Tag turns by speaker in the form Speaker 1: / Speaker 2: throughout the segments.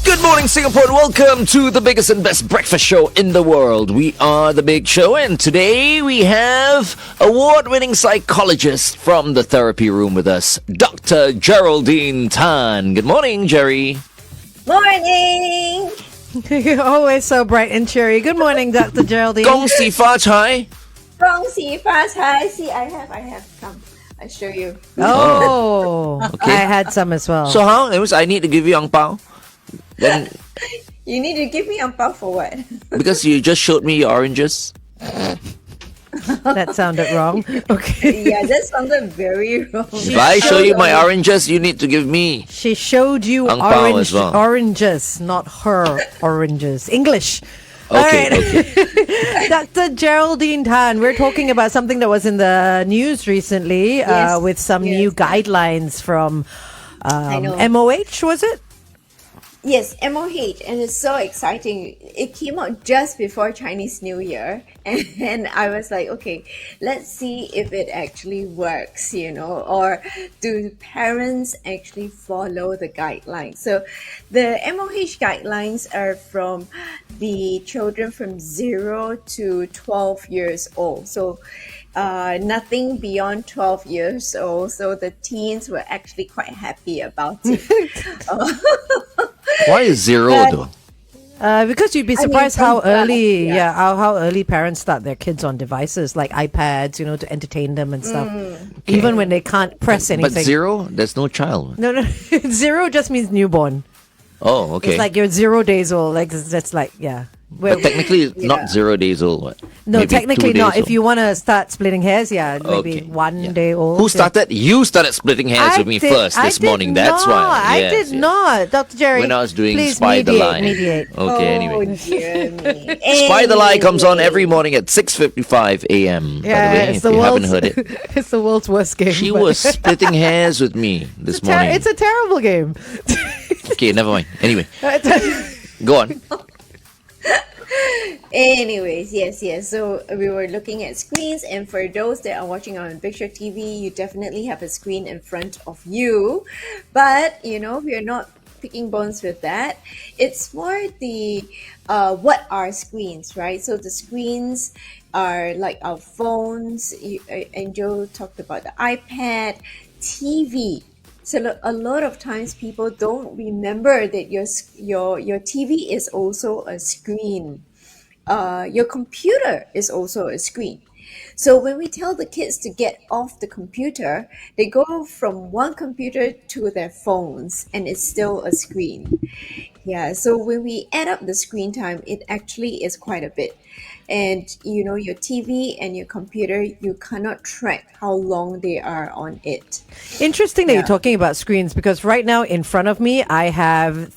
Speaker 1: Good morning, Singapore, and welcome to the biggest and best breakfast show in the world. We are The Big Show, and today we have award-winning psychologist from the therapy room with us, Dr. Geraldine Tan. Good morning, Jerry.
Speaker 2: Morning!
Speaker 3: You're always so bright and cheery. Good morning, Dr. Geraldine.
Speaker 1: 恭喜发财.
Speaker 2: 恭喜发财! See, I have. Come, I show you.
Speaker 3: Oh,
Speaker 1: Okay.
Speaker 3: I had some as well.
Speaker 1: So how? That means I need to give you ang pao? Then,
Speaker 2: You need to give me a puff for what?
Speaker 1: because you just showed me your oranges.
Speaker 3: That sounded wrong. Okay.
Speaker 2: Yeah, that sounded very wrong.
Speaker 1: If I show you my oranges, you need to give me.
Speaker 3: She showed you
Speaker 1: Ang pao as well.
Speaker 3: oranges, not her oranges. English.
Speaker 1: Okay,
Speaker 3: All right. Dr. Geraldine Tan, we're talking about something that was in the news recently
Speaker 2: Yes,
Speaker 3: with some
Speaker 2: yes.
Speaker 3: new guidelines from
Speaker 2: know.
Speaker 3: MOH, was it?
Speaker 2: Yes, MOH, and it's so exciting. It came out just before Chinese New Year, and I was like, okay, let's see if it actually works, or do parents actually follow the guidelines? So the MOH guidelines are from the children from 0 to 12 years old. So nothing beyond 12 years old. So the teens were actually quite happy about it.
Speaker 1: Why is zero, though?
Speaker 3: Because you'd be surprised
Speaker 2: from
Speaker 3: how
Speaker 2: birth,
Speaker 3: early,
Speaker 2: yeah.
Speaker 3: how early parents start their kids on devices like iPads, to entertain them and stuff. Even when they can't press anything.
Speaker 1: But zero? There's no child.
Speaker 3: No. 0 just means newborn.
Speaker 1: Oh, okay.
Speaker 3: It's like you're 0 days old. Like that's like, yeah.
Speaker 1: But technically, it's
Speaker 2: Yeah.
Speaker 1: not 0 days old. What?
Speaker 3: No,
Speaker 1: Maybe
Speaker 3: technically
Speaker 1: 2 days
Speaker 3: not. If
Speaker 1: old.
Speaker 3: you want to start splitting hairs, maybe
Speaker 1: Okay.
Speaker 3: 1
Speaker 1: Yeah.
Speaker 3: day old.
Speaker 1: Who started? You started splitting hairs with me first this morning. That's why.
Speaker 3: I
Speaker 1: Yes,
Speaker 3: did
Speaker 1: yes.
Speaker 3: not. Dr. Jerry.
Speaker 1: When I was doing
Speaker 3: please
Speaker 1: Spy the Lie.
Speaker 3: mediate.
Speaker 1: Okay, anyway.
Speaker 2: Dear me.
Speaker 1: Spy the Lie comes on every morning at 6:55 a.m.
Speaker 3: Yeah,
Speaker 1: by the way,
Speaker 3: it's
Speaker 1: if
Speaker 3: the
Speaker 1: you haven't
Speaker 3: world's
Speaker 1: heard it.
Speaker 3: it's the world's worst game.
Speaker 1: She
Speaker 3: but-
Speaker 1: was splitting hairs with me this morning.
Speaker 3: It's a terrible game.
Speaker 1: Okay, never mind. Anyway, go on.
Speaker 2: Anyways, yes. So we were looking at screens, and for those that are watching on Big Show TV, you definitely have a screen in front of you. But we are not picking bones with that. It's more the what are screens, right? So the screens are like our phones. Angel talked about the iPad, TV. So a lot of times people don't remember that your TV is also a screen. Your computer is also a screen. So when we tell the kids to get off the computer, they go from one computer to their phones, and it's still a screen. Yeah, so when we add up the screen time, it actually is quite a bit. And your TV and your computer, you cannot track how long they are on it.
Speaker 3: Interesting that
Speaker 2: Yeah.
Speaker 3: you're talking about screens because right now in front of me I have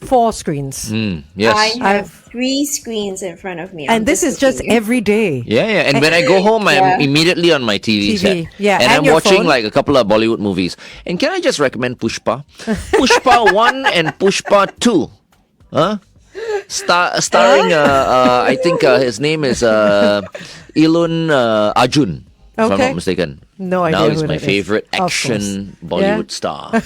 Speaker 3: 4 screens.
Speaker 1: Yes.
Speaker 2: I have 3 screens in front of me.
Speaker 3: And
Speaker 2: I'm
Speaker 3: this is just
Speaker 2: looking.
Speaker 3: every day.
Speaker 1: Yeah. And when I go home, I'm
Speaker 2: Yeah.
Speaker 1: immediately on my TV set.
Speaker 3: yeah,
Speaker 1: And
Speaker 3: and
Speaker 1: I'm
Speaker 3: your
Speaker 1: watching
Speaker 3: phone.
Speaker 1: like a couple of Bollywood movies. And can I just recommend Pushpa? Pushpa 1 and Pushpa 2. Huh? Starring, I think his name is Ilun Arjun, if I'm
Speaker 3: Okay.
Speaker 1: not mistaken.
Speaker 3: No idea
Speaker 1: Now he's
Speaker 3: who
Speaker 1: my
Speaker 3: that is.
Speaker 1: favorite
Speaker 3: Of
Speaker 1: action
Speaker 3: course.
Speaker 1: Bollywood star.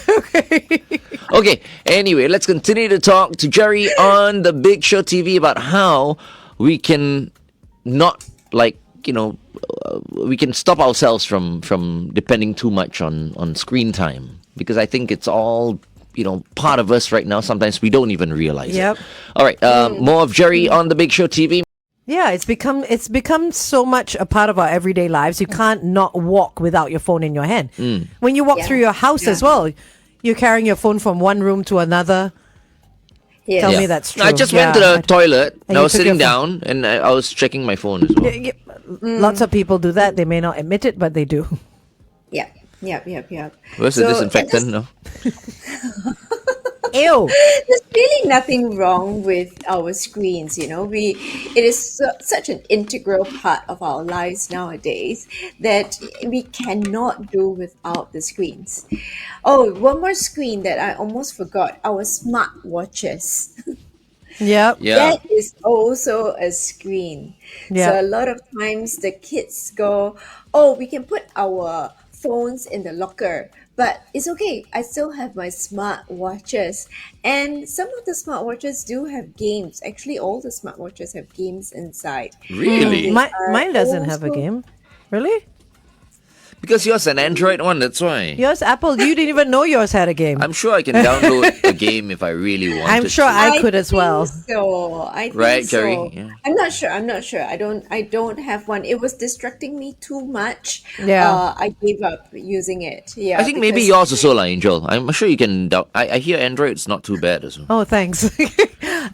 Speaker 1: Okay, anyway, let's continue to talk to Jerry on the Big Show TV about how we can not we can stop ourselves from depending too much on screen time, because I think it's all part of us right now. Sometimes we don't even realize
Speaker 3: Yep.
Speaker 1: it. All right, more of Jerry on the Big Show TV.
Speaker 3: Yeah, it's become so much a part of our everyday lives. You can't not walk without your phone in your hand. When you walk
Speaker 2: Yeah.
Speaker 3: through your house as well, you're carrying your phone from one room to another.
Speaker 2: Yes.
Speaker 3: Tell me that's true.
Speaker 1: I just went to the toilet.
Speaker 3: And
Speaker 1: I
Speaker 3: you
Speaker 1: was
Speaker 3: took
Speaker 1: sitting
Speaker 3: your
Speaker 1: down and I was checking my phone as well.
Speaker 3: Lots of people do that. They may not admit it, but they do.
Speaker 2: Yep.
Speaker 1: Where's the disinfectant? No.
Speaker 3: Ew.
Speaker 2: There's really nothing wrong with our screens. It is such an integral part of our lives nowadays that we cannot do without the screens. Oh, one more screen that I almost forgot: our smartwatches.
Speaker 3: Yep.
Speaker 1: Yeah.
Speaker 2: That is also a screen.
Speaker 3: Yeah.
Speaker 2: So a lot of times the kids go, oh, we can put our phones in the locker, But it's okay. I still have my smartwatches. And some of the smartwatches do have games. Actually, all the smartwatches have games inside.
Speaker 1: Really?
Speaker 3: Mine doesn't have a
Speaker 2: also-
Speaker 3: game. Really?
Speaker 1: Because yours an Android one, that's why.
Speaker 3: Yours, Apple, you didn't even know yours had a game.
Speaker 1: I'm sure I can download a game if I really wanted
Speaker 3: I'm sure
Speaker 1: to.
Speaker 3: I could as well.
Speaker 2: think so. I think
Speaker 1: Right,
Speaker 2: so.
Speaker 1: Jerry? Yeah.
Speaker 2: I'm not sure. I don't have one. It was distracting me too much.
Speaker 3: Yeah.
Speaker 2: I gave up using it. Yeah.
Speaker 1: I think maybe
Speaker 2: because-
Speaker 1: yours also, lah, Angel. I'm sure you can. I hear Android's not too bad as well.
Speaker 3: Oh, thanks.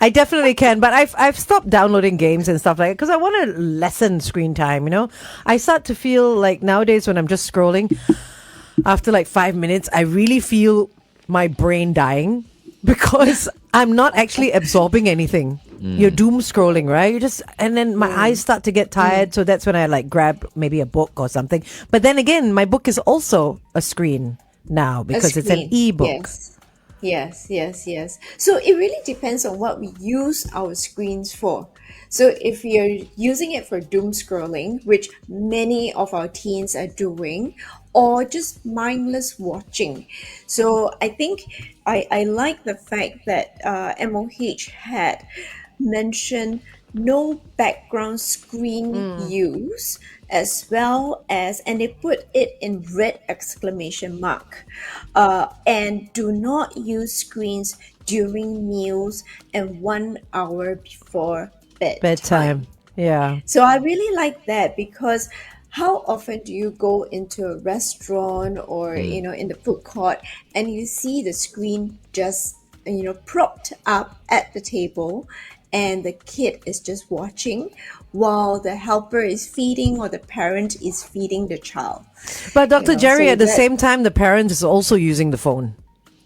Speaker 3: I definitely can, but I've stopped downloading games and stuff like that because I want to lessen screen time. You know, I start to feel like nowadays when I'm just scrolling, after like 5 minutes, I really feel my brain dying because I'm not actually absorbing anything. You're doom scrolling, right? You just and then my eyes start to get tired, so that's when I like grab maybe a book or something. But then again, my book is also a screen now
Speaker 2: a
Speaker 3: because it's an
Speaker 2: screen.
Speaker 3: e-book.
Speaker 2: Yes. So it really depends on what we use our screens for. So if you're using it for doom scrolling, which many of our teens are doing, or just mindless watching. So I think I like the fact that MOH had mentioned no background screen use, as well as, and they put it in red exclamation mark, and do not use screens during meals and 1 hour before
Speaker 3: Bedtime. Yeah.
Speaker 2: So I really like that because how often do you go into a restaurant or in the food court and you see the screen just propped up at the table and the kid is just watching while the helper is feeding or the parent is feeding the child.
Speaker 3: But Dr.
Speaker 2: know,
Speaker 3: Jerry,
Speaker 2: so
Speaker 3: at the
Speaker 2: that-
Speaker 3: same time, the parent is also using the phone.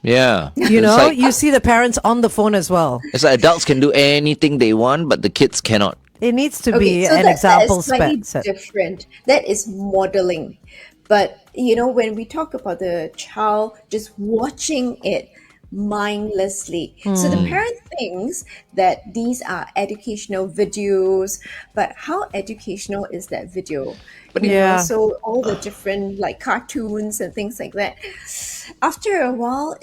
Speaker 1: Yeah.
Speaker 3: You
Speaker 1: It's
Speaker 3: know,
Speaker 1: like,
Speaker 3: you see the parents on the phone as well.
Speaker 1: it's like adults can do anything they want, but the kids cannot.
Speaker 3: It needs to be
Speaker 2: so
Speaker 3: an
Speaker 2: that
Speaker 3: example
Speaker 2: is slightly
Speaker 3: set.
Speaker 2: different. That is modeling. But when we talk about the child just watching it mindlessly, so the parent thinks that these are educational videos, but how educational is that video? But
Speaker 3: Yeah.
Speaker 2: so all the different like cartoons and things like that. After a while,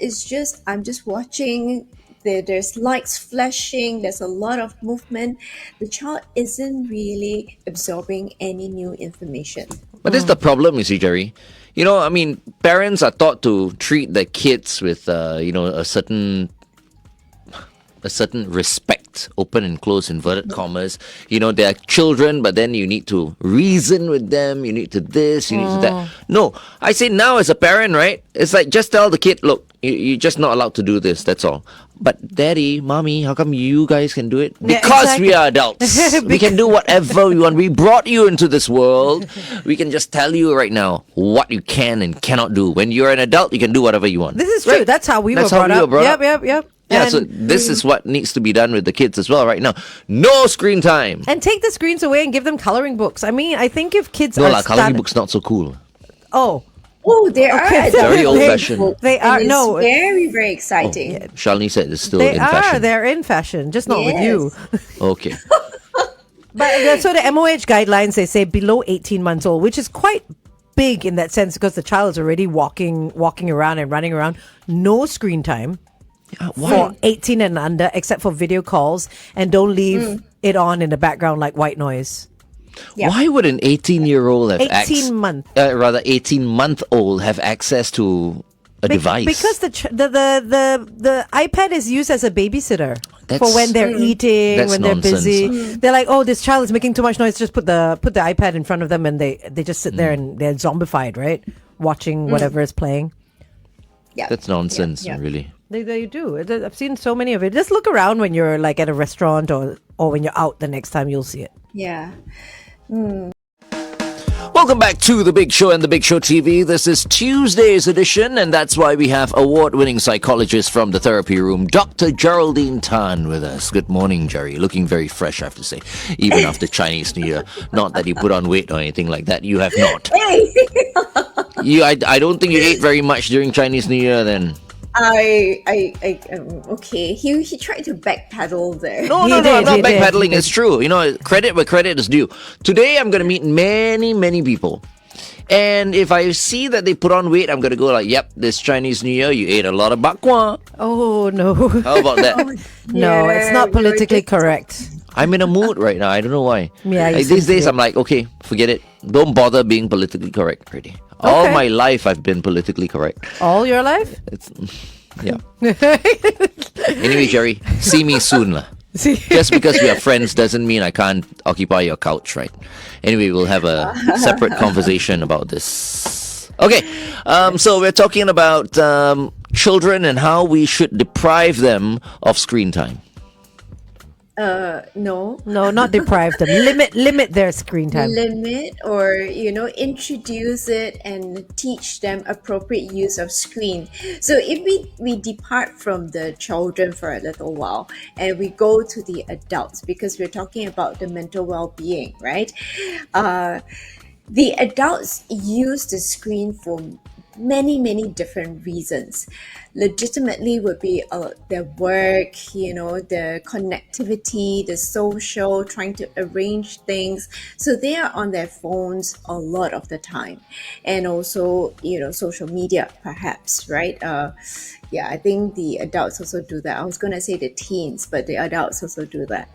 Speaker 2: I'm just watching. There's lights flashing, there's a lot of movement. The child isn't really absorbing any new information.
Speaker 1: But this is the problem, you see, Jerry. I mean, parents are taught to treat their kids with, a certain respect, open and close inverted commas. They are children, but then you need to reason with them. You need to this, you need to that. No, I say now as a parent, right? It's like just tell the kid, look, you're just not allowed to do this. That's all. But daddy, mommy, how come you guys can do it?
Speaker 3: Yeah,
Speaker 1: Because we
Speaker 3: exactly.
Speaker 1: are adults. We can do whatever we want. We brought you into this world. We can just tell you right now what you can and cannot do. When you're an adult, you can do whatever you want.
Speaker 3: This is true.
Speaker 1: Right?
Speaker 3: That's how we
Speaker 1: That's
Speaker 3: were
Speaker 1: how
Speaker 3: brought
Speaker 1: we
Speaker 3: up.
Speaker 1: were brought up.
Speaker 3: Yep.
Speaker 1: Yeah,
Speaker 3: And,
Speaker 1: so this is what needs to be done with the kids as well right now. No screen time.
Speaker 3: and take the screens away and give them coloring books. I mean, I think if kids
Speaker 1: No
Speaker 3: are
Speaker 1: lah, coloring
Speaker 3: start-
Speaker 1: books not so cool.
Speaker 3: Oh,
Speaker 2: Oh, there are
Speaker 3: Okay,
Speaker 2: adult
Speaker 1: very
Speaker 2: coloring
Speaker 1: old-fashioned.
Speaker 2: books,
Speaker 3: They
Speaker 2: and
Speaker 3: are-
Speaker 2: it's
Speaker 3: no.
Speaker 2: very, very exciting.
Speaker 1: Shalini said it's still
Speaker 3: they
Speaker 1: in
Speaker 3: are.
Speaker 1: fashion.
Speaker 3: They're in fashion, just not with you.
Speaker 1: Okay.
Speaker 3: But so the MOH guidelines, they say below 18 months old, which is quite big in that sense because the child is already walking around and running around. No screen time for 18 and under, except for video calls, and don't leave it on in the background like white noise.
Speaker 2: Yeah.
Speaker 1: Why would an 18-year-old have 18-month-old have access to a device?
Speaker 3: Because the iPad is used as a babysitter for
Speaker 1: That's-
Speaker 3: when they're eating,
Speaker 1: That's
Speaker 3: when they're
Speaker 1: nonsense.
Speaker 3: busy. They're like, oh, this child is making too much noise. Just put the iPad in front of them, and they just sit there and they're zombified, right? Watching whatever is playing.
Speaker 2: Yeah.
Speaker 1: That's nonsense,
Speaker 2: Yeah.
Speaker 1: really.
Speaker 3: They do. I've seen so many of it. Just look around when you're like at a restaurant or when you're out the next time, you'll see it.
Speaker 2: Yeah.
Speaker 1: Welcome back to The Big Show and The Big Show TV. This is Tuesday's edition, and that's why we have award-winning psychologist from the therapy room, Dr. Geraldine Tan, with us. Good morning, Jerry. Looking very fresh, I have to say, even after Chinese New Year. Not that you put on weight or anything like that. You have not.
Speaker 2: Hey,
Speaker 1: I don't think you ate very much during Chinese New Year then.
Speaker 2: okay. He tried to backpedal there.
Speaker 1: No,
Speaker 3: He
Speaker 1: I'm
Speaker 3: did,
Speaker 1: not
Speaker 3: he did.
Speaker 1: backpedaling. It's true. Credit where credit is due. Today, I'm going to meet many, many people. And if I see that they put on weight, I'm going to go like, yep, this Chinese New Year, you ate a lot of bakwa.
Speaker 3: Oh, no.
Speaker 1: How about that?
Speaker 3: No, it's not politically correct.
Speaker 1: I'm in a mood right now. I don't know why.
Speaker 3: Yeah,
Speaker 1: like these days, I'm like, okay, forget it. Don't bother being politically correct already. All
Speaker 3: Okay.
Speaker 1: my life, I've been politically correct.
Speaker 3: All your life?
Speaker 1: It's, yeah. Anyway, Jerry, see me soon. Lah.
Speaker 3: See?
Speaker 1: Just because we are friends doesn't mean I can't occupy your couch, right? Anyway, we'll have a separate conversation about this. Okay, so we're talking about children and how we should deprive them of screen time.
Speaker 2: No.
Speaker 3: No, not deprive them. Limit their screen time.
Speaker 2: Limit or introduce it and teach them appropriate use of screen. So if we depart from the children for a little while and we go to the adults, because we're talking about the mental well-being, right? The adults use the screen for many different reasons. Legitimately would be their work, the connectivity, the social, trying to arrange things. So they are on their phones a lot of the time. And also, social media perhaps, right? Yeah, I think the adults also do that. I was going to say the teens, but the adults also do that.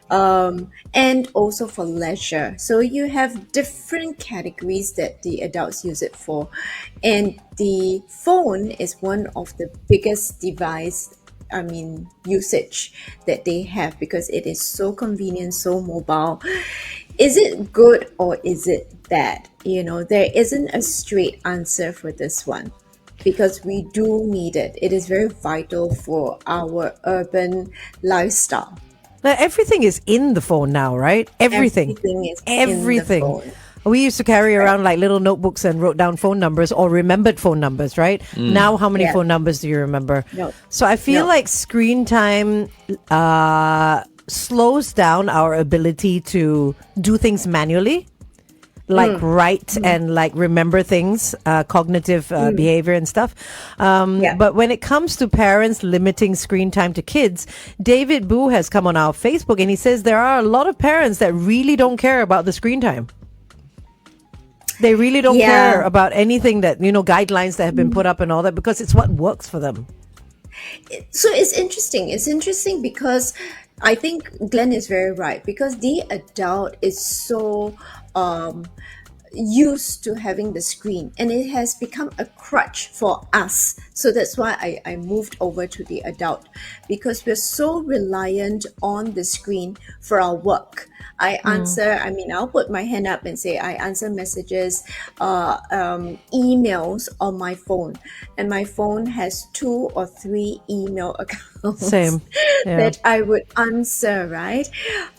Speaker 2: And also for leisure. So you have different categories that the adults use it for. And the phone is one of the biggest usage that they have, because it is so convenient, so mobile. Is it good or is it bad? There isn't a straight answer for this one, because we do need it. It is very vital for our urban lifestyle.
Speaker 3: Now, everything is in the phone now, right? Everything.
Speaker 2: Everything is
Speaker 3: Everything.
Speaker 2: in the phone.
Speaker 3: We used to carry around like little notebooks and wrote down phone numbers or remembered phone numbers, right? Now, how many
Speaker 2: Yeah.
Speaker 3: phone numbers do you remember?
Speaker 2: No.
Speaker 3: So I feel
Speaker 2: No.
Speaker 3: like screen time slows down our ability to do things manually, like write and like remember things, cognitive behavior and stuff.
Speaker 2: Yeah.
Speaker 3: But when it comes to parents limiting screen time to kids, David Boo has come on our Facebook and he says there are a lot of parents that really don't care about the screen time. They really don't
Speaker 2: Yeah.
Speaker 3: care about anything that, guidelines that have been put up and all that, because it's what works for them.
Speaker 2: So it's interesting. It's interesting because I think Glenn is very right, because the adult is so used to having the screen, and it has become a crutch for us. So that's why I moved over to the adult, because we're so reliant on the screen for our work. I'll put my hand up and say I answer messages, emails on my phone, and my phone has 2 or 3 email accounts.
Speaker 3: Same. Yeah.
Speaker 2: That I would answer, right?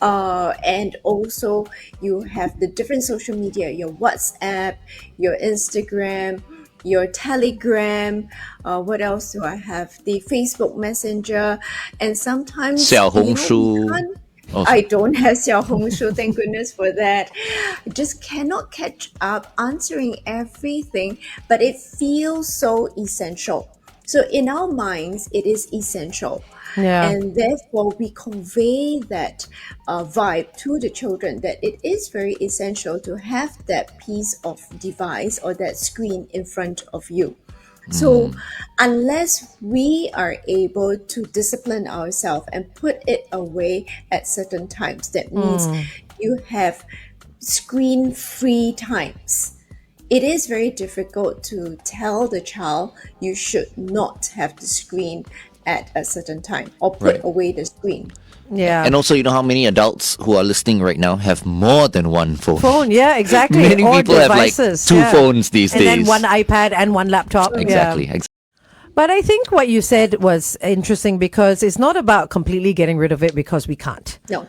Speaker 2: And also you have the different social media, your WhatsApp, your Instagram, your Telegram, what else do I have? The Facebook Messenger, and sometimes
Speaker 1: 小红书。
Speaker 2: we can't-
Speaker 1: Oh.
Speaker 2: I don't have 小红书, thank goodness for that. I just cannot catch up answering everything, but it feels so essential. So in our minds, it is essential.
Speaker 3: Yeah.
Speaker 2: And therefore, we convey that vibe to the children that it is very essential to have that piece of device or that screen in front of you. So unless we are able to discipline ourselves and put it away at certain times, that means you have screen-free times. It is very difficult to tell the child you should not have the screen at a certain time or put
Speaker 1: Right.
Speaker 2: away the screen.
Speaker 3: Yeah.
Speaker 1: And also, how many adults who are listening right now have more than one phone?
Speaker 3: Phone, yeah, exactly.
Speaker 1: Many
Speaker 3: Or
Speaker 1: people have like
Speaker 3: devices,
Speaker 1: 2 phones these
Speaker 3: and
Speaker 1: days.
Speaker 3: then one iPad and one laptop.
Speaker 1: Exactly.
Speaker 3: Yeah. But I think what you said was interesting, because it's not about completely getting rid of it because we can't.
Speaker 2: No.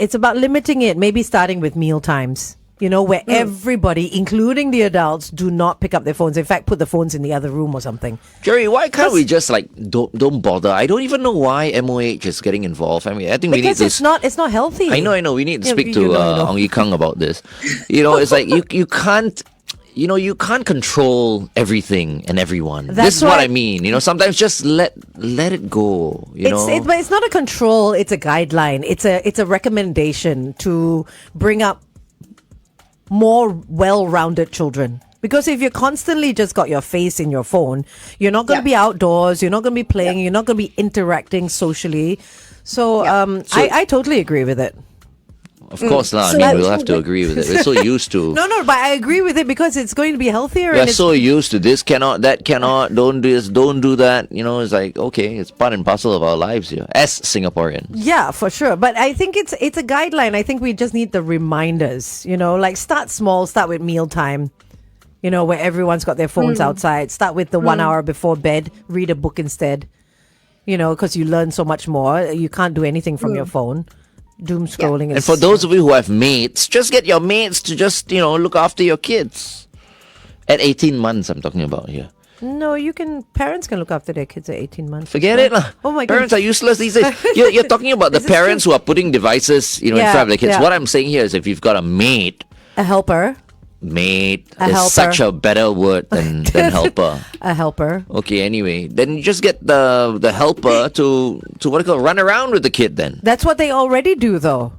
Speaker 3: It's about limiting it, maybe starting with meal times. Where everybody, including the adults, do not pick up their phones. In fact, put the phones in the other room or something.
Speaker 1: Jerry, why can't we just don't bother? I don't even know why MOH is getting involved. I mean, I think we need
Speaker 3: Because
Speaker 1: to.
Speaker 3: it's not healthy.
Speaker 1: I know. We need to
Speaker 3: Yeah,
Speaker 1: speak
Speaker 3: you
Speaker 1: to
Speaker 3: know.
Speaker 1: Ong Yi Kang about this. It's like you can't. You can't control everything and everyone.
Speaker 3: That's
Speaker 1: This is what
Speaker 3: why-
Speaker 1: I mean. Sometimes just let it go.
Speaker 3: But it's not a control. It's a guideline. It's a recommendation to bring up more well-rounded children. Because if you constantly just got your face in your phone, you're not going to be outdoors, you're not going to be playing, you're not going to be interacting socially. So, I totally agree with it.
Speaker 1: Of course, lah.
Speaker 2: So-
Speaker 1: I mean, we'll have to agree with it. We're so used to.
Speaker 3: No, but I agree with it because it's going to be healthier.
Speaker 1: We're
Speaker 3: And it's,
Speaker 1: so used to this cannot, that cannot, don't do this, don't do that. You know, it's like, okay, it's part and parcel of our lives here as Singaporeans.
Speaker 3: yeah, for sure. But I think it's a guideline. I think we just need the reminders, like start small, start with mealtime, where everyone's got their phones outside. Start with the 1 hour before bed, read a book instead, because you learn so much more. You can't do anything from your phone. Doom scrolling.
Speaker 1: And for those of you who have mates, just get your mates to just, look after your kids. At 18 months, I'm talking about here.
Speaker 3: No, parents can look after their kids at 18 months.
Speaker 1: Forget it. Lah.
Speaker 3: Oh my
Speaker 1: Parents
Speaker 3: God.
Speaker 1: are useless these days. You're talking about the
Speaker 3: This is
Speaker 1: parents who are putting devices, in front of their kids.
Speaker 3: yeah.
Speaker 1: What I'm saying here is if you've got a mate,
Speaker 3: A helper.
Speaker 1: mate
Speaker 3: A
Speaker 1: is
Speaker 3: helper.
Speaker 1: such a better word than helper.
Speaker 3: A helper.
Speaker 1: Okay, anyway, then you just get the helper to what do you call, run around with the kid then.
Speaker 3: That's what they already do, though.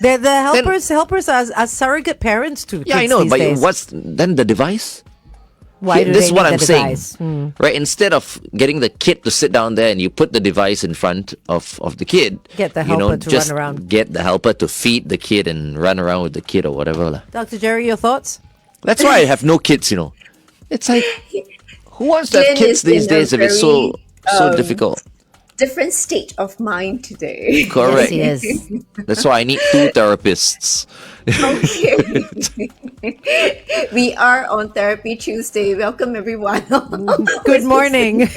Speaker 3: They're the helpers. Helpers are surrogate parents to
Speaker 1: Yeah, I
Speaker 3: kids
Speaker 1: know,
Speaker 3: these
Speaker 1: but
Speaker 3: days.
Speaker 1: what's then the device?
Speaker 3: Why do
Speaker 1: This
Speaker 3: they
Speaker 1: is what
Speaker 3: need
Speaker 1: I'm
Speaker 3: the
Speaker 1: saying.
Speaker 3: device?
Speaker 1: Right? Instead of getting the kid to sit down there and you put the device in front of the kid,
Speaker 3: Get the helper to
Speaker 1: just
Speaker 3: run around.
Speaker 1: Get the helper to feed the kid and run around with the kid or whatever. Lah.
Speaker 3: Dr. Jerry, your thoughts?
Speaker 1: That's why I have no kids, It's like, who wants to have
Speaker 2: Glenn
Speaker 1: kids
Speaker 2: is in
Speaker 1: these
Speaker 2: a
Speaker 1: days if it's so
Speaker 2: very,
Speaker 1: difficult?
Speaker 2: Different state of mind today.
Speaker 1: Correct.
Speaker 3: Yes, he is.
Speaker 1: That's why I need 2 therapists.
Speaker 2: Okay. We are on Therapy Tuesday. Welcome, everyone.
Speaker 3: Good morning.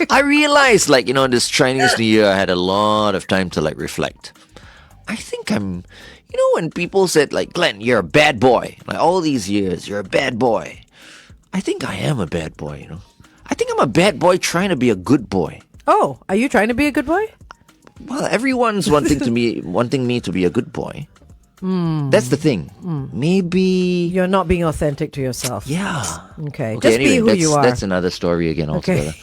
Speaker 1: I realized, this Chinese New Year, I had a lot of time to, reflect. I think I'm, when people said, Glenn, you're a bad boy. All these years, you're a bad boy. I think I am a bad boy, I think I'm a bad boy trying to be a good boy.
Speaker 3: Oh, are you trying to be a good boy?
Speaker 1: Well, everyone's wanting me to be a good boy. That's the thing. Maybe,
Speaker 3: You're not being authentic to yourself.
Speaker 1: yeah.
Speaker 3: Okay.
Speaker 1: Okay,
Speaker 3: Just
Speaker 1: anyway,
Speaker 3: be who you are.
Speaker 1: That's another story again altogether.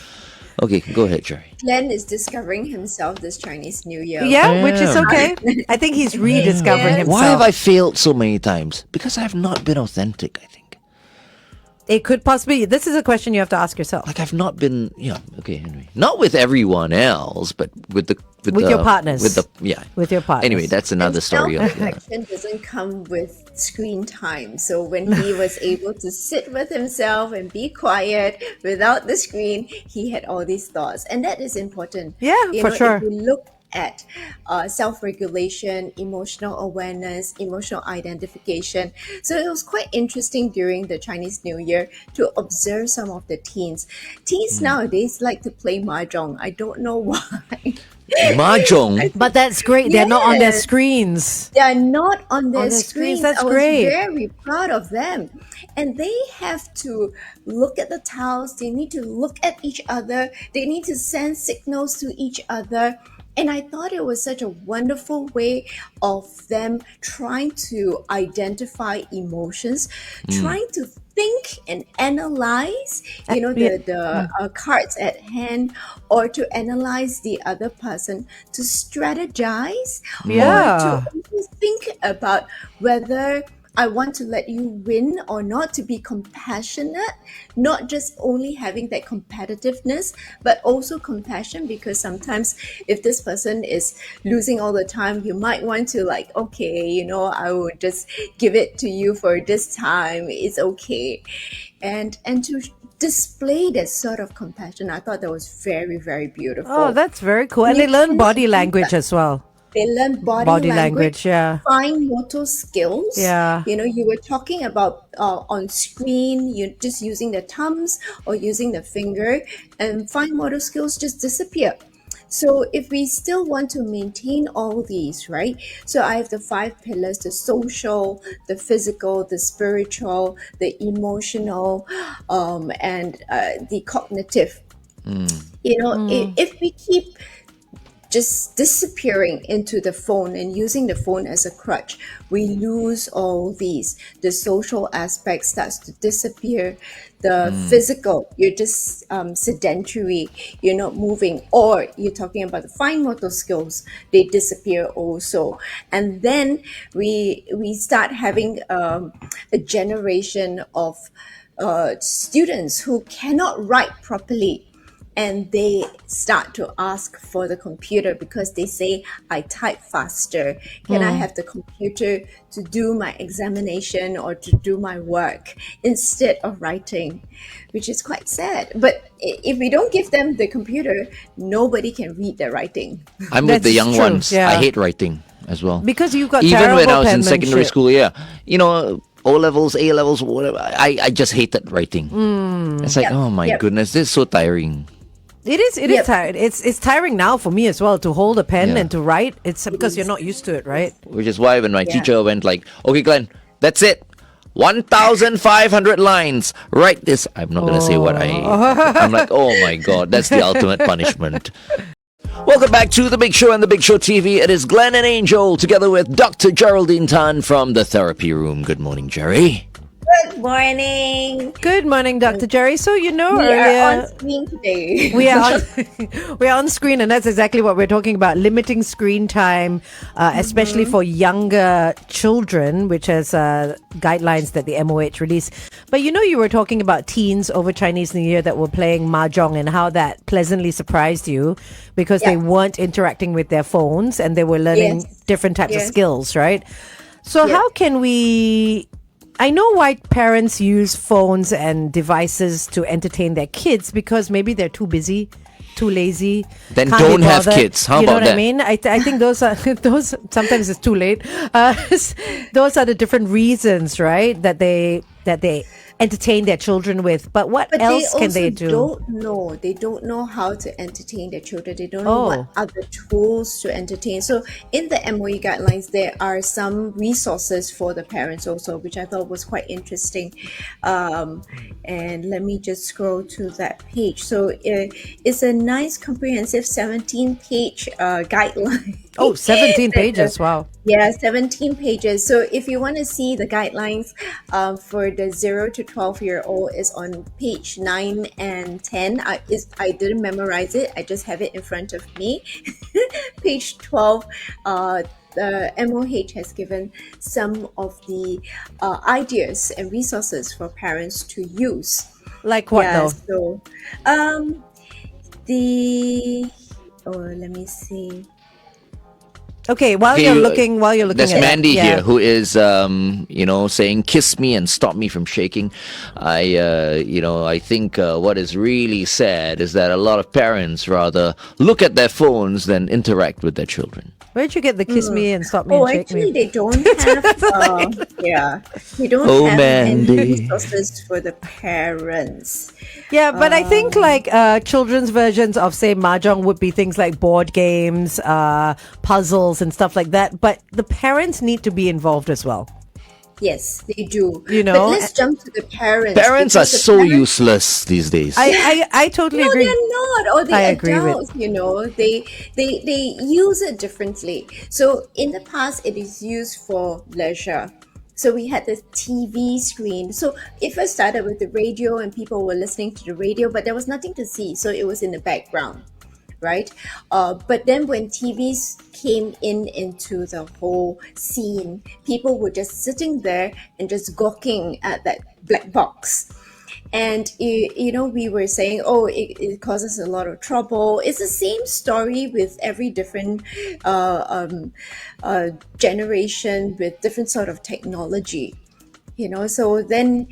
Speaker 1: Okay, go ahead, Jerry.
Speaker 2: Glenn is discovering himself this Chinese New Year.
Speaker 3: Yeah, which is
Speaker 1: Yeah.
Speaker 3: okay. I think he's rediscovering
Speaker 2: Yes.
Speaker 3: himself.
Speaker 1: Why have I failed so many times? Because I have not been authentic, I think.
Speaker 3: It could possibly. This is a question you have to ask yourself.
Speaker 1: I've not been, okay, anyway. Not with everyone else, but with
Speaker 3: With your partners.
Speaker 1: With
Speaker 3: your partners.
Speaker 1: Anyway, that's another story.
Speaker 2: Self-reflection doesn't come with screen time. So when he was able to sit with himself and be quiet without the screen, he had all these thoughts, and that is important.
Speaker 3: Yeah, for sure.
Speaker 2: If you look at self-regulation, emotional awareness, emotional identification. So it was quite interesting during the Chinese New Year to observe some of the teens. Teens nowadays like to play Mahjong. I don't know why.
Speaker 1: Mahjong.
Speaker 3: But that's great. They're not on their
Speaker 2: Yes.
Speaker 3: screens.
Speaker 2: They are not on their
Speaker 3: their screens.
Speaker 2: screens.
Speaker 3: That's
Speaker 2: I was
Speaker 3: great.
Speaker 2: very proud of them. And they have to look at the tiles. They need to look at each other. They need to send signals to each other. And I thought it was such a wonderful way of them trying to identify emotions, trying to think and analyze, the cards at hand, or to analyze the other person, to strategize,
Speaker 3: Yeah.
Speaker 2: or to think about whether I want to let you win or not, to be compassionate, not just only having that competitiveness, but also compassion, because sometimes if this person is losing all the time, you might want to okay, I will just give it to you for this time. It's okay. And to display that sort of compassion, I thought that was very, very beautiful.
Speaker 3: Oh, that's very cool. And they learn body language as well.
Speaker 2: They learn body
Speaker 3: Body
Speaker 2: language,
Speaker 3: language, yeah.
Speaker 2: fine motor skills.
Speaker 3: Yeah.
Speaker 2: You were talking about on screen, you're just using the thumbs or using the finger, and fine motor skills just disappear. So if we still want to maintain all these, right? So I have the 5 pillars: the social, the physical, the spiritual, the emotional, and the cognitive. If we keep just disappearing into the phone and using the phone as a crutch, we lose all these. The social aspect starts to disappear. The physical, you're just sedentary, you're not moving, or you're talking about the fine motor skills, they disappear also. And then we start having a generation of students who cannot write properly, and they start to ask for the computer because they say, I type faster. Can I have the computer to do my examination or to do my work instead of writing? Which is quite sad. But if we don't give them the computer, nobody can read their writing.
Speaker 1: I'm with the
Speaker 3: That's
Speaker 1: young
Speaker 3: true,
Speaker 1: ones.
Speaker 3: yeah.
Speaker 1: I hate writing as well.
Speaker 3: Because you've got
Speaker 1: Even when I was in
Speaker 3: terrible
Speaker 1: secondary
Speaker 3: penmanship.
Speaker 1: school, yeah. You know, O levels, A levels, whatever. I just hated writing. It's like,
Speaker 2: Yep,
Speaker 1: oh my
Speaker 2: yep.
Speaker 1: goodness, this is so tiring.
Speaker 3: It is
Speaker 2: Yep.
Speaker 3: tiring. It's tiring now for me as well to hold a pen
Speaker 1: Yeah.
Speaker 3: and to write. It's because you're not used to it, right?
Speaker 1: Which is why when my
Speaker 2: Yeah.
Speaker 1: teacher went like, okay, Glenn, that's it. 1,500 lines. Write this. I'm not going to say what I'm like, oh my God, that's the ultimate punishment. Welcome back to The Big Show and The Big Show TV. It is Glenn and Angel together with Dr. Geraldine Tan from the therapy room. Good morning, Jerry.
Speaker 2: Good morning.
Speaker 3: Good morning, Dr. Jerry. So
Speaker 2: We
Speaker 3: earlier
Speaker 2: are on screen today.
Speaker 3: we are on, we are on screen, and that's exactly what we're talking about: limiting screen time, especially for younger children, which has guidelines that the MOH released. But you were talking about teens over Chinese New Year that were playing Mahjong and how that pleasantly surprised you because they
Speaker 2: Yeah.
Speaker 3: weren't interacting with their phones and they were learning
Speaker 2: Yes.
Speaker 3: different types of
Speaker 2: Yes.
Speaker 3: skills, right? So
Speaker 2: Yes.
Speaker 3: how can we? I know why parents use phones and devices to entertain their kids because maybe they're too busy, too lazy.
Speaker 1: Then
Speaker 3: can't be
Speaker 1: don't have
Speaker 3: bothered.
Speaker 1: kids. How
Speaker 3: you know
Speaker 1: about
Speaker 3: what I
Speaker 1: that?
Speaker 3: mean? I think those are those. Sometimes it's too late. Those are the different reasons, right? That they entertain their children with. But what
Speaker 2: But
Speaker 3: else
Speaker 2: they
Speaker 3: can
Speaker 2: also
Speaker 3: they do?
Speaker 2: don't know. They don't know how to entertain their children. They don't know
Speaker 3: Oh.
Speaker 2: what other tools to entertain. So in the MOE guidelines, there are some resources for the parents also, which I thought was quite interesting. And let me just scroll to that page. So it's a nice, comprehensive 17-page guideline.
Speaker 3: Oh, 17
Speaker 2: that,
Speaker 3: pages. Wow.
Speaker 2: Yeah, 17 pages. So if you want to see the guidelines for the 0 to 12-year-old is on page 9 and 10. I didn't memorize it. I just have it in front of me. Page 12, the MOH has given some of the ideas and resources for parents to use.
Speaker 3: Like what
Speaker 2: Yeah,
Speaker 3: though?
Speaker 2: so let me see.
Speaker 3: Okay, while
Speaker 1: Okay,
Speaker 3: you're looking
Speaker 1: There's
Speaker 3: at
Speaker 1: Mandy
Speaker 3: that, yeah.
Speaker 1: here who is, saying, kiss me and stop me from shaking. I think what is really sad is that a lot of parents rather look at their phones than interact with their children.
Speaker 3: Where'd you get the kiss me and stop me
Speaker 2: Oh,
Speaker 3: and shake
Speaker 2: actually,
Speaker 3: me?
Speaker 2: they don't have. They don't
Speaker 1: Oh,
Speaker 2: have any
Speaker 1: Mandy.
Speaker 2: resources for the parents.
Speaker 3: Yeah, but I think like children's versions of say Mahjong would be things like board games, puzzles and stuff like that. But the parents need to be involved as well.
Speaker 2: Yes, they do.
Speaker 3: You know,
Speaker 2: but let's jump to the parents.
Speaker 1: Parents are
Speaker 2: because the
Speaker 1: so
Speaker 2: parents-
Speaker 1: useless these days.
Speaker 3: I totally
Speaker 2: No,
Speaker 3: agree.
Speaker 2: they're not. Or the
Speaker 3: I agree with-
Speaker 2: adults, they use it differently. So in the past, it is used for leisure. So we had the TV screen. So it first started with the radio, and people were listening to the radio, but there was nothing to see, so it was in the background, right? But then when TVs came into the whole scene, people were just sitting there and just gawking at that black box. And we were saying, oh, it causes a lot of trouble. It's the same story with every different generation with different sort of technology. So then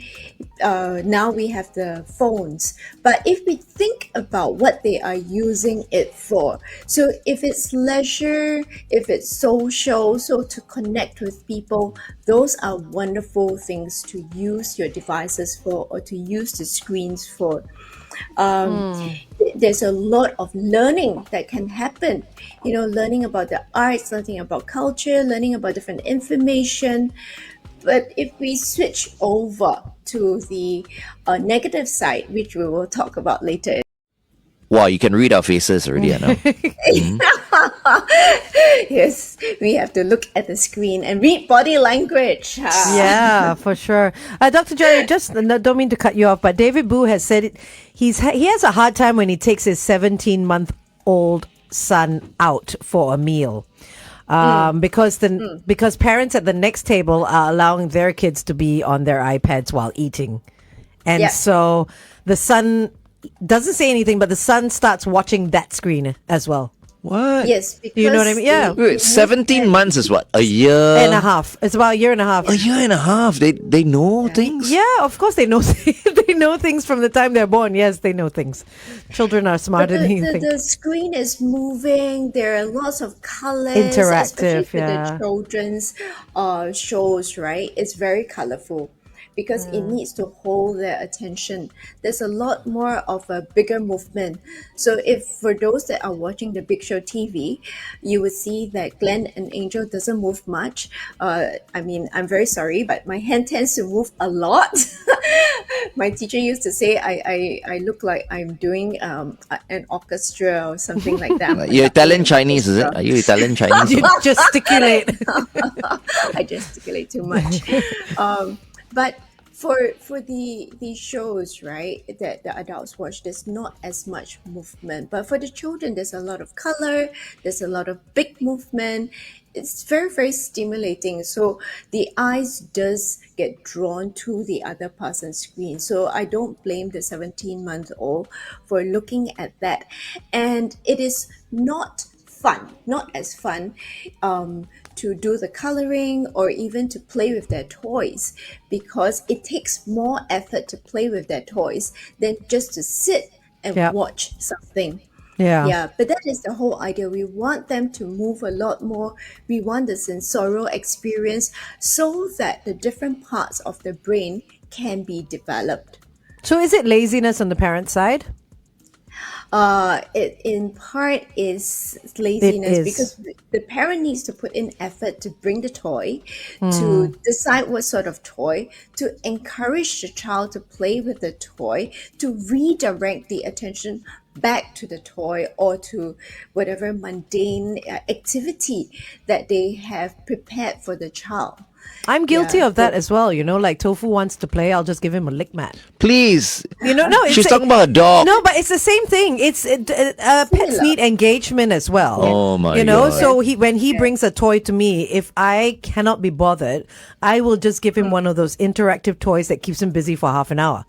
Speaker 2: now we have the phones. But if we think about what they are using it for, so if it's leisure, if it's social, so to connect with people, those are wonderful things to use your devices for or to use the screens for. There's a lot of learning that can happen, learning about the arts, learning about culture, learning about different information. But if we switch over to the negative side, which we will talk about later.
Speaker 1: Wow, you can read our faces already, I know.
Speaker 2: Yes, we have to look at the screen and read body language.
Speaker 3: Yeah, for sure. Dr. Jerry, just don't mean to cut you off, but David Boo has said it. He has a hard time when he takes his 17-month-old son out for a meal. Because parents at the next table are allowing their kids to be on their iPads while eating. And
Speaker 2: Yeah.
Speaker 3: so the son doesn't say anything, but the son starts watching that screen as well.
Speaker 1: What?
Speaker 2: Yes, because
Speaker 3: You know what I mean? Yeah.
Speaker 1: Wait, 17 months is what? A year?
Speaker 3: And a half. It's about a year and a half.
Speaker 1: A year and a half. They know things?
Speaker 3: Yeah, of course they know they know things from the time they're born. Yes, they know things. Children are
Speaker 2: But
Speaker 3: smarter than you think.
Speaker 2: the screen is moving. There are lots of colors,
Speaker 3: Interactive,
Speaker 2: especially for
Speaker 3: yeah.
Speaker 2: the children's shows. Right, it's very colorful because it needs to hold their attention. There's a lot more of a bigger movement. So, if for those that are watching the Big Show TV, you would see that Glenn and Angel doesn't move much. I mean, I'm very sorry, but my hand tends to move a lot. My teacher used to say I look like I'm doing an orchestra or something like that.
Speaker 1: You're Italian Chinese, is it? Are you Italian Chinese?
Speaker 3: You gesticulate.
Speaker 2: I gesticulate too much. But for the shows, right, that the adults watch, there's not as much movement. But for the children, there's a lot of color, there's a lot of big movement. It's very, very stimulating. So the eyes does get drawn to the other person's screen. So I don't blame the 17-month-old for looking at that. And it is not as fun to do the coloring or even to play with their toys, because it takes more effort to play with their toys than just to sit and
Speaker 3: Yeah.
Speaker 2: watch something.
Speaker 3: Yeah.
Speaker 2: Yeah, but that is the whole idea. We want them to move a lot more. We want the sensorial experience so that the different parts of the brain can be developed.
Speaker 3: So is it laziness on the parent side?
Speaker 2: It in part is laziness
Speaker 3: is.
Speaker 2: because the parent needs to put in effort to bring the toy, to decide what sort of toy, to encourage the child to play with the toy, to redirect the attention back to the toy or to whatever mundane activity that they have prepared for the child.
Speaker 3: I'm guilty
Speaker 2: Yeah,
Speaker 3: of that as well. You know, like Tofu wants to play, I'll just give him a lick mat.
Speaker 1: Please.
Speaker 3: You know, no, it's
Speaker 1: She's talking about a dog.
Speaker 3: No, but it's the same thing. It's pets
Speaker 2: Similar.
Speaker 3: need engagement as well.
Speaker 1: Oh my
Speaker 3: You know,
Speaker 1: God.
Speaker 3: so when he brings a toy to me, if I cannot be bothered, I will just give him one of those interactive toys that keeps him busy for half an hour.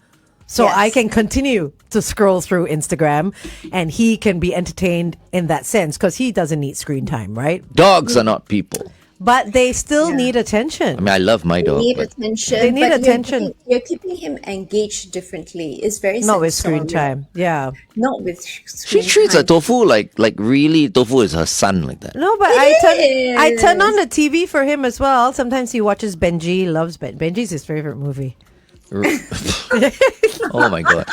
Speaker 3: So
Speaker 2: Yes.
Speaker 3: I can continue to scroll through Instagram and he can be entertained in that sense because he doesn't need screen time, right?
Speaker 1: Dogs are not people.
Speaker 3: But they still
Speaker 2: Yeah.
Speaker 3: need attention.
Speaker 1: I mean, I love my dog.
Speaker 2: Need
Speaker 1: But
Speaker 2: attention.
Speaker 3: They need
Speaker 2: but
Speaker 3: attention.
Speaker 2: You're keeping him engaged differently. It's very
Speaker 3: Not with screen
Speaker 2: sensorial.
Speaker 3: time. Yeah.
Speaker 2: Not with
Speaker 1: she
Speaker 2: screen
Speaker 1: treats
Speaker 2: time.
Speaker 1: a tofu like really tofu is her son like that.
Speaker 3: No, but I turn on the TV for him as well. Sometimes he watches Benji, loves Benji's his favorite movie.
Speaker 1: Oh my God.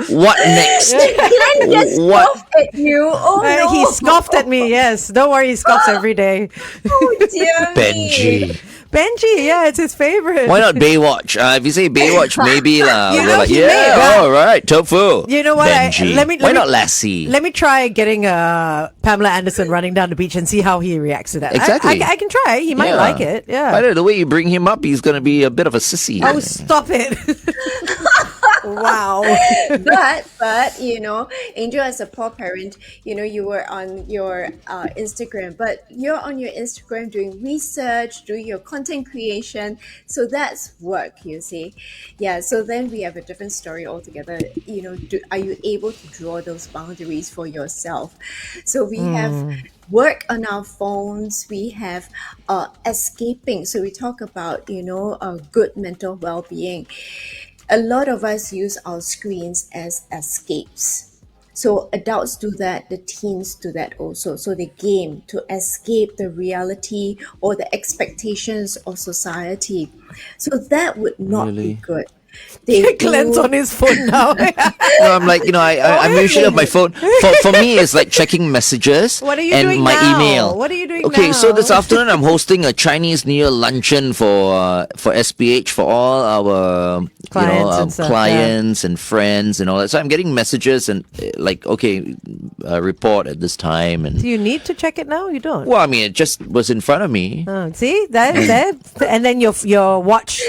Speaker 1: What next?
Speaker 2: Glenn just
Speaker 1: What?
Speaker 2: scoffed at you. Oh no.
Speaker 3: He scoffed at me, yes. Don't worry, he scoffs every day.
Speaker 2: Oh dear me.
Speaker 1: Benji.
Speaker 3: Benji, yeah, it's his favorite.
Speaker 1: Why not Baywatch? If you say Baywatch, maybe lah.
Speaker 3: You
Speaker 1: We're
Speaker 3: know
Speaker 1: like,
Speaker 3: he
Speaker 1: yeah,
Speaker 3: made that.
Speaker 1: all right, tofu.
Speaker 3: You know what?
Speaker 1: Benji. Why not Lassie?
Speaker 3: Let me try getting Pamela Anderson running down the beach and see how he reacts to that.
Speaker 1: Exactly.
Speaker 3: I can try. He might
Speaker 1: Yeah.
Speaker 3: like it. Yeah.
Speaker 1: By the way you bring him up, he's gonna be a bit of a sissy.
Speaker 3: Oh, stop it. Wow.
Speaker 2: But you know, Angel, as a poor parent, you know, you were on your Instagram, but you're on your Instagram doing research, doing your content creation, so that's work, you see. Yeah, so then we have a different story altogether. You know, are you able to draw those boundaries for yourself? So we have work on our phones, we have escaping, so we talk about, you know, good mental well-being. A lot of us use our screens as escapes. So adults do that, the teens do that also. So they game to escape the reality or the expectations of society. So that would not
Speaker 1: Really?
Speaker 2: be good. They
Speaker 3: Glenn's
Speaker 2: do-
Speaker 3: on his phone now.
Speaker 1: I'm like, I'm usually on my phone. For me, it's like checking messages
Speaker 3: What are you
Speaker 1: and
Speaker 3: doing
Speaker 1: my
Speaker 3: now?
Speaker 1: email.
Speaker 3: What are you doing
Speaker 1: Okay, so
Speaker 3: now?
Speaker 1: this afternoon I'm hosting a Chinese New Year luncheon for SPH for all our
Speaker 3: Clients and stuff,
Speaker 1: clients and friends and all that. So I'm getting messages and report at this time
Speaker 3: Do
Speaker 1: and.
Speaker 3: you need to check it now? You don't.
Speaker 1: Well, I mean, it just was in front of me.
Speaker 3: Oh, see that, and then your watch.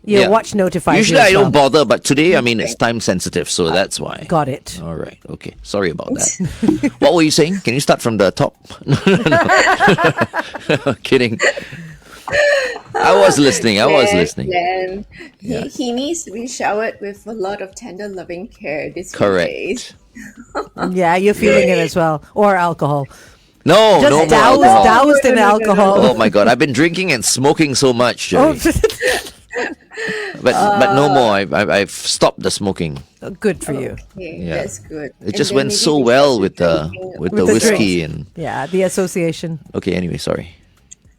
Speaker 3: Your
Speaker 1: Yeah.
Speaker 3: watch notifies
Speaker 1: Usually
Speaker 3: you as
Speaker 1: I don't
Speaker 3: well.
Speaker 1: bother, but today, I mean, it's time sensitive, so that's why.
Speaker 3: Got it.
Speaker 1: All right. Okay. Sorry about that. What were you saying? Can you start from the top? No. Kidding. I was listening.
Speaker 2: Glenn, he needs to be showered with a lot of tender, loving care this few
Speaker 1: Correct.
Speaker 2: days.
Speaker 3: Yeah, you're feeling it as well, or alcohol.
Speaker 1: No,
Speaker 3: Just
Speaker 1: no more
Speaker 3: doused,
Speaker 1: alcohol.
Speaker 3: doused in
Speaker 2: No.
Speaker 3: alcohol.
Speaker 1: Oh my God! I've been drinking and smoking so much, Jerry. But no more. I've stopped the smoking.
Speaker 3: Good for you.
Speaker 2: Okay,
Speaker 1: Yeah.
Speaker 2: that's good.
Speaker 1: It
Speaker 2: And
Speaker 1: just
Speaker 2: then
Speaker 1: went
Speaker 2: maybe
Speaker 1: so
Speaker 2: because
Speaker 1: well
Speaker 2: you're
Speaker 1: with the
Speaker 2: drinking
Speaker 1: with
Speaker 2: a
Speaker 1: the
Speaker 2: lot of
Speaker 1: whiskey
Speaker 2: drinks.
Speaker 1: and.
Speaker 3: Yeah, the association.
Speaker 1: Okay. Anyway, sorry.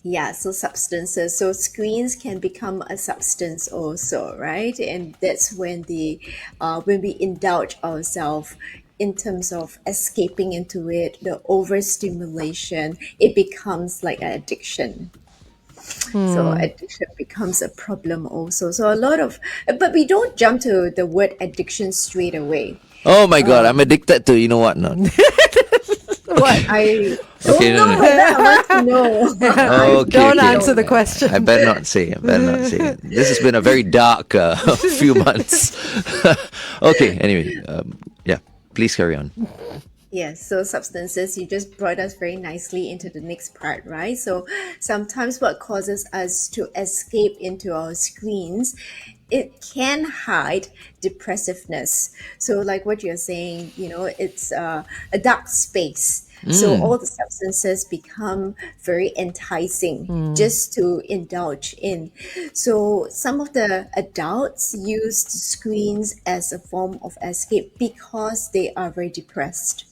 Speaker 2: Yeah, so substances. So screens can become a substance also, right? And that's when when we indulge ourselves in terms of escaping into it, the overstimulation, it becomes like an addiction. So addiction becomes a problem also. So but we don't jump to the word addiction straight away.
Speaker 1: Oh my God! I'm addicted to you know what? No.
Speaker 3: What?
Speaker 2: I
Speaker 1: Okay,
Speaker 2: don't know.
Speaker 1: no.
Speaker 2: Whether I want to know.
Speaker 1: Okay,
Speaker 3: Don't
Speaker 1: okay.
Speaker 3: answer the question.
Speaker 1: I better not say. It. This has been a very dark few months. Okay. Anyway, yeah. Please carry on.
Speaker 2: Yes, so substances, you just brought us very nicely into the next part, right? So sometimes what causes us to escape into our screens, it can hide depressiveness. So like what you're saying, it's a dark space. So all the substances become very enticing just to indulge in. So some of the adults use screens as a form of escape because they are very depressed,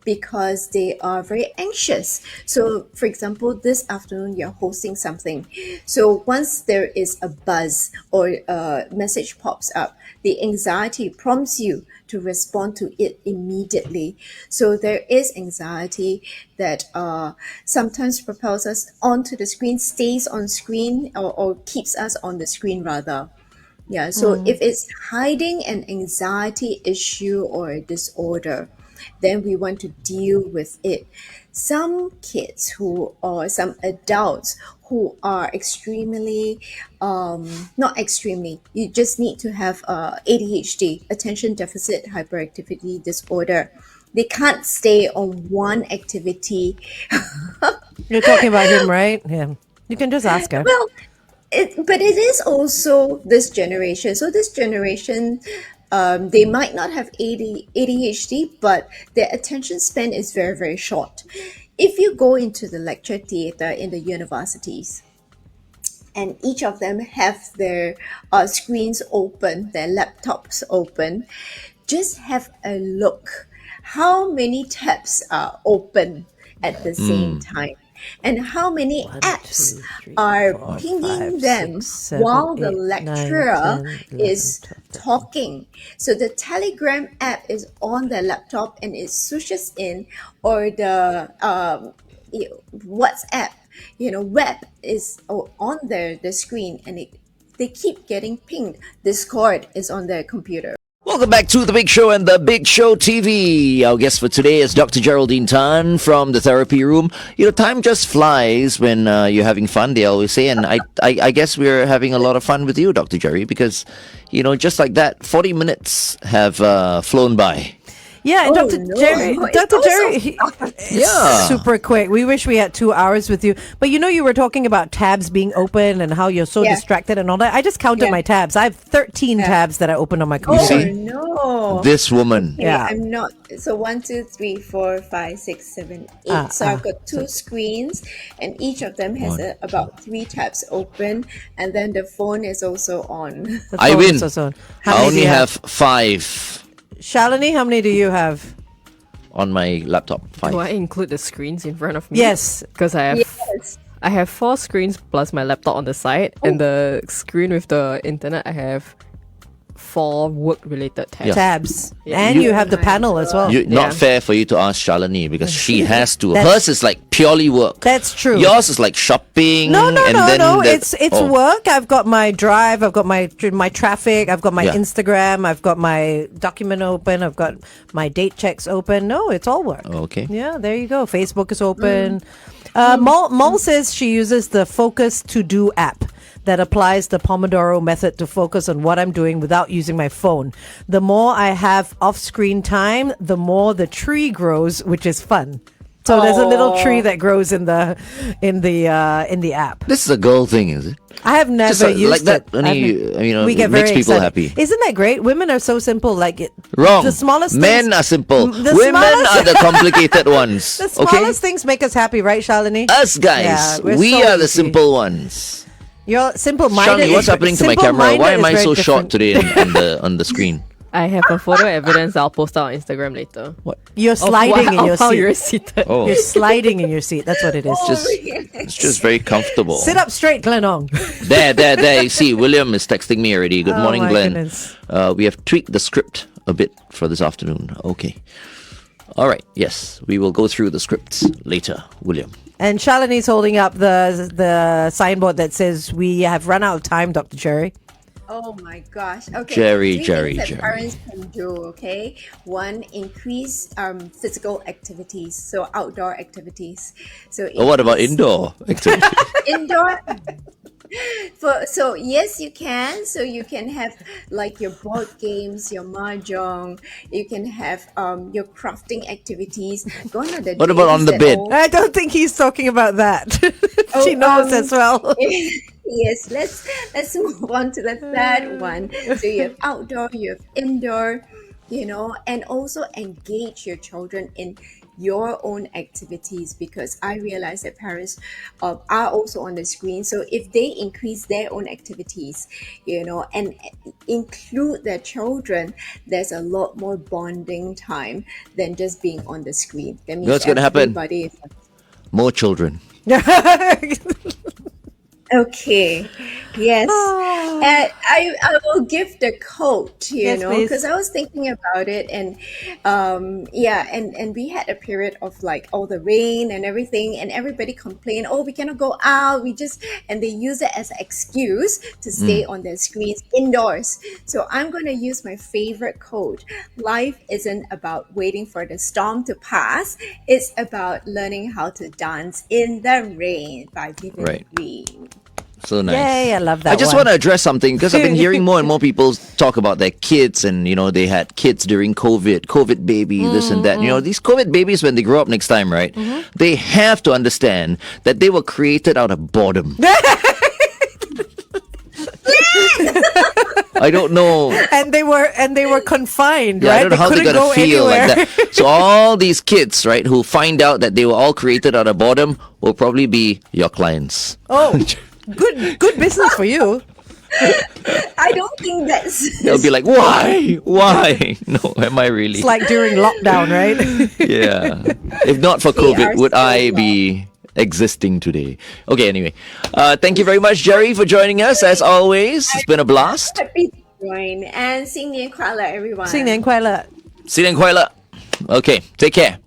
Speaker 2: because they are very anxious. So, for example, this afternoon you're hosting something. So, once there is a buzz or a message pops up, the anxiety prompts you to respond to it immediately. So, there is anxiety that sometimes propels us onto the screen, stays on screen, or keeps us on the screen rather. Yeah, so if it's hiding an anxiety issue or a disorder, then we want to deal with it. Some kids or some adults who are extremely, not extremely, you just need to have ADHD, attention deficit hyperactivity disorder. They can't stay on one activity.
Speaker 3: You're talking about him, right? Yeah. You can just ask her.
Speaker 2: Well, but it is also this generation. So this generation, they might not have ADHD, but their attention span is very, very short. If you go into the lecture theatre in the universities, and each of them have their screens open, their laptops open, just have a look. How many tabs are open at the same time? And how many apps
Speaker 3: 2, 3,
Speaker 2: are
Speaker 3: 4,
Speaker 2: pinging
Speaker 3: 5,
Speaker 2: them
Speaker 3: 6, 7,
Speaker 2: while the
Speaker 3: 8, 9,
Speaker 2: lecturer
Speaker 3: 10, 11,
Speaker 2: is
Speaker 3: 12, 13.
Speaker 2: talking? So the Telegram app is on the laptop and it swooshes in, or the WhatsApp, web is on the screen, and they keep getting pinged. Discord is on their computer.
Speaker 1: Welcome back to The Big Show and The Big Show TV. Our guest for today is Dr. Geraldine Tan from the therapy room. Time just flies when you're having fun, they always say. And I guess we're having a lot of fun with you, Dr. Jerry, because, just like that, 40 minutes have flown by.
Speaker 3: Yeah, and
Speaker 2: Oh,
Speaker 3: Dr.
Speaker 2: no.
Speaker 3: Jerry,
Speaker 2: It's
Speaker 3: Dr.
Speaker 2: also
Speaker 3: Jerry,
Speaker 1: Yeah.
Speaker 3: super quick. We wish we had 2 hours with you. But you were talking about tabs being open and how you're so
Speaker 2: Yeah.
Speaker 3: distracted and all that. I just counted
Speaker 2: Yeah.
Speaker 3: my tabs. I have 13 tabs that I open on my
Speaker 2: Oh
Speaker 3: computer.
Speaker 1: see?
Speaker 2: no!
Speaker 1: This woman.
Speaker 2: Okay,
Speaker 3: Yeah.
Speaker 2: I'm not. So 1, 2, 3, 4, 5, 6, 7, 8. So I've got 2 screens, and each of them has about 3 tabs open, and then the phone is also on.
Speaker 3: The
Speaker 1: I
Speaker 3: phone
Speaker 1: win.
Speaker 3: is also on.
Speaker 1: I
Speaker 3: How many do
Speaker 1: only
Speaker 3: you
Speaker 1: have 5
Speaker 3: Shalini, how many do you have?
Speaker 1: on my laptop. 5.
Speaker 4: Do I include the screens in front of me?
Speaker 3: Yes.
Speaker 4: Because
Speaker 2: Yes.
Speaker 4: I have 4 screens plus my laptop on the side, and the screen with the internet I have 4 work-related tabs.
Speaker 1: Yeah.
Speaker 3: Tabs.
Speaker 4: Yeah.
Speaker 3: And you have the panel as well.
Speaker 1: Not
Speaker 4: Yeah.
Speaker 1: fair for you to ask Shalini because she has to.
Speaker 3: That's-
Speaker 1: Hers is like purely work.
Speaker 3: That's true.
Speaker 1: Yours is like shopping.
Speaker 3: No.
Speaker 1: The-
Speaker 3: It's work. I've got my drive. I've got my traffic. I've got my
Speaker 1: Yeah.
Speaker 3: Instagram. I've got my document open. I've got my date checks open. No, it's all work.
Speaker 1: Okay.
Speaker 3: Yeah, there you go. Facebook is open. Mol says she uses the Focus To Do app that applies the Pomodoro method to focus on what I'm doing without using my phone. The more I have off-screen time, the more the tree grows, which is fun. So there's a little tree that grows in the app.
Speaker 1: This is a girl thing, is it?
Speaker 3: I have never
Speaker 1: Just
Speaker 3: used
Speaker 1: like that.
Speaker 3: it.
Speaker 1: We get makes people
Speaker 3: excited.
Speaker 1: happy.
Speaker 3: Isn't that great? Women are so simple. Like it.
Speaker 1: Wrong.
Speaker 3: The smallest
Speaker 1: Men
Speaker 3: things,
Speaker 1: are simple.
Speaker 3: The
Speaker 1: Women
Speaker 3: smallest-
Speaker 1: are the complicated ones.
Speaker 3: The
Speaker 1: Okay.
Speaker 3: smallest things make us happy, right, Shalini?
Speaker 1: Us guys,
Speaker 3: Yeah, we're
Speaker 1: we
Speaker 3: so
Speaker 1: are the
Speaker 3: easy.
Speaker 1: simple ones.
Speaker 3: You're simple-minded.
Speaker 1: Shalini, what's happening to my camera? Why am I so short today on the screen?
Speaker 4: I have a photo evidence I'll post out on Instagram later.
Speaker 1: What?
Speaker 3: You're sliding in your
Speaker 4: How you're
Speaker 3: seat.
Speaker 4: seated.
Speaker 1: Oh,
Speaker 3: You're sliding in your seat. That's what it is.
Speaker 1: it's just very comfortable.
Speaker 3: Sit up straight, Glenong.
Speaker 1: There. You see, William is texting me already. Good
Speaker 3: Oh,
Speaker 1: morning,
Speaker 3: my
Speaker 1: Glenn.
Speaker 3: goodness.
Speaker 1: We have tweaked the script a bit for this afternoon. Okay. All right. Yes, we will go through the scripts later, William.
Speaker 3: And Shalini's holding up the signboard that says, "We have run out of time, Dr. Cherry."
Speaker 2: Oh my gosh. Okay.
Speaker 1: Jerry,
Speaker 2: Three
Speaker 1: Jerry,
Speaker 2: things that
Speaker 1: Jerry.
Speaker 2: parents can do, okay? One, increase physical activities, so outdoor activities. So
Speaker 1: What about
Speaker 2: increase-
Speaker 1: indoor activities?
Speaker 2: indoor? So yes, you can. So you can have like your board games, your mahjong. You can have your crafting activities. Gone are the
Speaker 1: What about
Speaker 2: days
Speaker 1: on the
Speaker 2: that
Speaker 1: bed?
Speaker 2: all-
Speaker 3: I don't think he's talking about that. She
Speaker 2: Oh,
Speaker 3: knows as well.
Speaker 2: Yes, let's move on to the third one. So you have outdoor, you have indoor, and also engage your children in your own activities, because I realize that parents are also on the screen. So if they increase their own activities, and include their children, there's a lot more bonding time than just being on the screen. That means
Speaker 1: What's gonna happen?
Speaker 2: everybody is
Speaker 1: More children.
Speaker 2: okay. Yes. I will give the quote,
Speaker 3: Yes, please.
Speaker 2: because I was thinking about it, and and we had a period of like all the rain and everything, and everybody complained, oh, we cannot go out, and they use it as an excuse to stay on their screens indoors. So I'm going to use my favorite quote: life isn't about waiting for the storm to pass, it's about learning how to dance in the rain, by Vivian
Speaker 1: Right.
Speaker 2: Green.
Speaker 1: So nice.
Speaker 3: Yay, I love that
Speaker 1: I just
Speaker 3: one.
Speaker 1: want to address something because I've been hearing more and more people talk about their kids, and they had kids during COVID baby, this and that. These COVID babies, when they grow up next time, right? They have to understand that they were created out of boredom. I don't know.
Speaker 3: And they were confined,
Speaker 1: Yeah,
Speaker 3: right?
Speaker 1: I don't know how they're
Speaker 3: couldn't
Speaker 1: gonna
Speaker 3: go
Speaker 1: feel
Speaker 3: anywhere.
Speaker 1: like that. So all these kids, right, who find out that they were all created out of boredom, will probably be your clients.
Speaker 3: Oh, good business for you.
Speaker 2: I don't think that's
Speaker 1: They'll be like, why? No, am I really?
Speaker 3: It's like during lockdown, right?
Speaker 1: Yeah. If not for
Speaker 2: They
Speaker 1: COVID,
Speaker 2: are
Speaker 1: would
Speaker 2: so
Speaker 1: I be existing today? Okay, anyway. Thank you very much, Jerry, for joining us. As always, it's been a blast.
Speaker 2: happy to join, and 新年快乐 everyone.
Speaker 3: 新年快乐。
Speaker 1: 新年快乐. Okay, take care.